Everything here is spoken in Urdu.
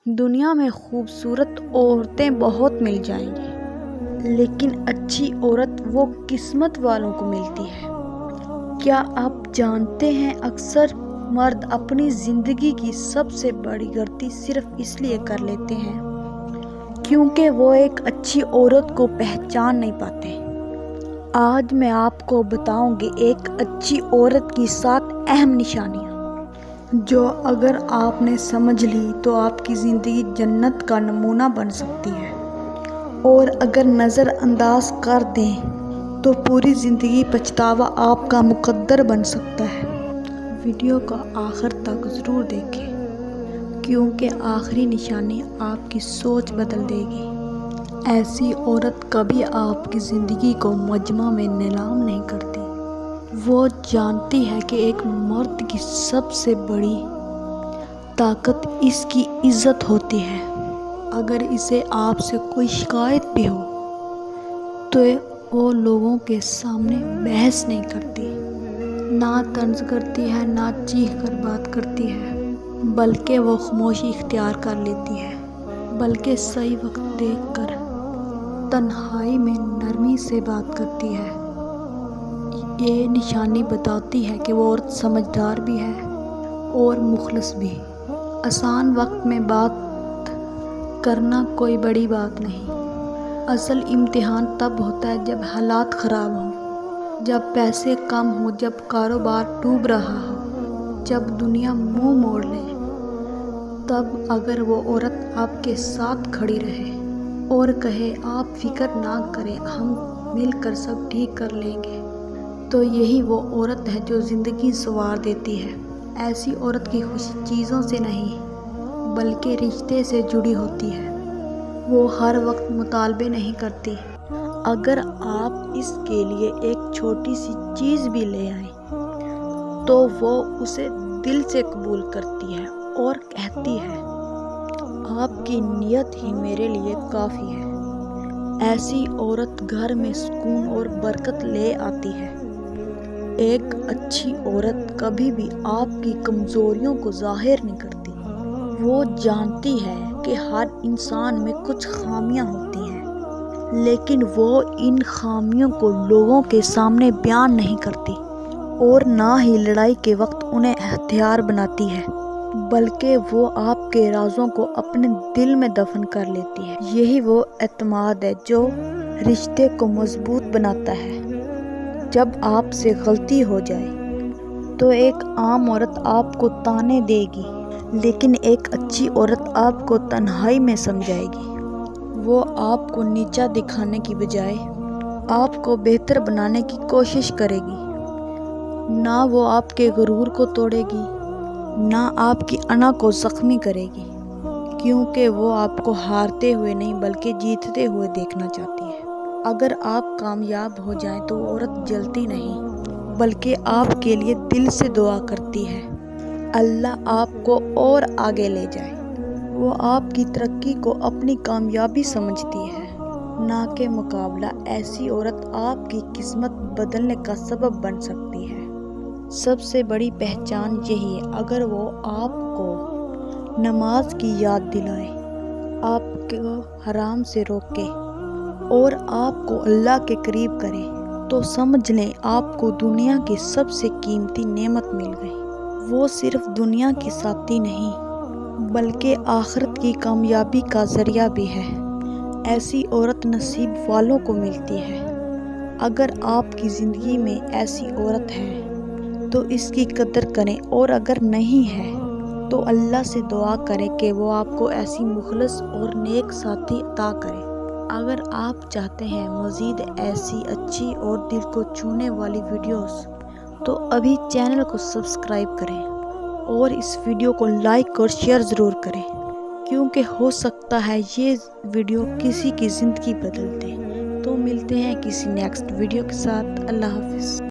دنیا میں خوبصورت عورتیں بہت مل جائیں گی، لیکن اچھی عورت وہ قسمت والوں کو ملتی ہے۔ کیا آپ جانتے ہیں اکثر مرد اپنی زندگی کی سب سے بڑی غلطی صرف اس لیے کر لیتے ہیں کیونکہ وہ ایک اچھی عورت کو پہچان نہیں پاتے۔ آج میں آپ کو بتاؤں گی ایک اچھی عورت کی 7 اہم نشانیاں جو اگر آپ نے سمجھ لی تو آپ کی زندگی جنت کا نمونہ بن سکتی ہے، اور اگر نظر انداز کر دیں تو پوری زندگی پچھتاوا آپ کا مقدر بن سکتا ہے۔ ویڈیو کا آخر تک ضرور دیکھیں کیونکہ آخری نشانی آپ کی سوچ بدل دے گی۔ ایسی عورت کبھی آپ کی زندگی کو مجمع میں نیلام نہیں کرتی۔ وہ جانتی ہے کہ ایک مرد کی سب سے بڑی طاقت اس کی عزت ہوتی ہے۔ اگر اسے آپ سے کوئی شکایت بھی ہو تو وہ لوگوں کے سامنے بحث نہیں کرتی، نہ طنز کرتی ہے، نہ چیخ کر بات کرتی ہے، بلکہ وہ خاموشی اختیار کر لیتی ہے، بلکہ صحیح وقت دیکھ کر تنہائی میں نرمی سے بات کرتی ہے۔ یہ نشانی بتاتی ہے کہ وہ عورت سمجھدار بھی ہے اور مخلص بھی۔ آسان وقت میں بات کرنا کوئی بڑی بات نہیں۔ اصل امتحان تب ہوتا ہے جب حالات خراب ہوں، جب پیسے کم ہوں، جب کاروبار ڈوب رہا ہو، جب دنیا منہ موڑ لے۔ تب اگر وہ عورت آپ کے ساتھ کھڑی رہے اور کہے آپ فکر نہ کریں، ہم مل کر سب ٹھیک کر لیں گے، تو یہی وہ عورت ہے جو زندگی سنوار دیتی ہے۔ ایسی عورت کی خوشی چیزوں سے نہیں بلکہ رشتے سے جڑی ہوتی ہے۔ وہ ہر وقت مطالبے نہیں کرتی۔ اگر آپ اس کے لیے ایک چھوٹی سی چیز بھی لے آئیں تو وہ اسے دل سے قبول کرتی ہے اور کہتی ہے آپ کی نیت ہی میرے لیے کافی ہے۔ ایسی عورت گھر میں سکون اور برکت لے آتی ہے۔ ایک اچھی عورت کبھی بھی آپ کی کمزوریوں کو ظاہر نہیں کرتی۔ وہ جانتی ہے کہ ہر انسان میں کچھ خامیاں ہوتی ہیں، لیکن وہ ان خامیوں کو لوگوں کے سامنے بیان نہیں کرتی اور نہ ہی لڑائی کے وقت انہیں ہتھیار بناتی ہے، بلکہ وہ آپ کے رازوں کو اپنے دل میں دفن کر لیتی ہے۔ یہی وہ اعتماد ہے جو رشتے کو مضبوط بناتا ہے۔ جب آپ سے غلطی ہو جائے تو ایک عام عورت آپ کو طعنے دے گی، لیکن ایک اچھی عورت آپ کو تنہائی میں سمجھائے گی۔ وہ آپ کو نیچا دکھانے کی بجائے آپ کو بہتر بنانے کی کوشش کرے گی۔ نہ وہ آپ کے غرور کو توڑے گی، نہ آپ کی انا کو زخمی کرے گی، کیونکہ وہ آپ کو ہارتے ہوئے نہیں بلکہ جیتتے ہوئے دیکھنا چاہتی ہے۔ اگر آپ کامیاب ہو جائیں تو وہ عورت جلتی نہیں بلکہ آپ کے لیے دل سے دعا کرتی ہے اللہ آپ کو اور آگے لے جائے۔ وہ آپ کی ترقی کو اپنی کامیابی سمجھتی ہے، نہ کہ مقابلہ۔ ایسی عورت آپ کی قسمت بدلنے کا سبب بن سکتی ہے۔ سب سے بڑی پہچان یہی ہے، اگر وہ آپ کو نماز کی یاد دلائے، آپ کو حرام سے روکے اور آپ کو اللہ کے قریب کرے تو سمجھ لیں آپ کو دنیا کی سب سے قیمتی نعمت مل گئی۔ وہ صرف دنیا کی ساتھی نہیں بلکہ آخرت کی کامیابی کا ذریعہ بھی ہے۔ ایسی عورت نصیب والوں کو ملتی ہے۔ اگر آپ کی زندگی میں ایسی عورت ہے تو اس کی قدر کریں، اور اگر نہیں ہے تو اللہ سے دعا کریں کہ وہ آپ کو ایسی مخلص اور نیک ساتھی عطا کرے۔ اگر آپ چاہتے ہیں مزید ایسی اچھی اور دل کو چھونے والی ویڈیوز تو ابھی چینل کو سبسکرائب کریں اور اس ویڈیو کو لائک اور شیئر ضرور کریں، کیونکہ ہو سکتا ہے یہ ویڈیو کسی کی زندگی بدل دے۔ تو ملتے ہیں کسی نیکسٹ ویڈیو کے ساتھ۔ اللہ حافظ۔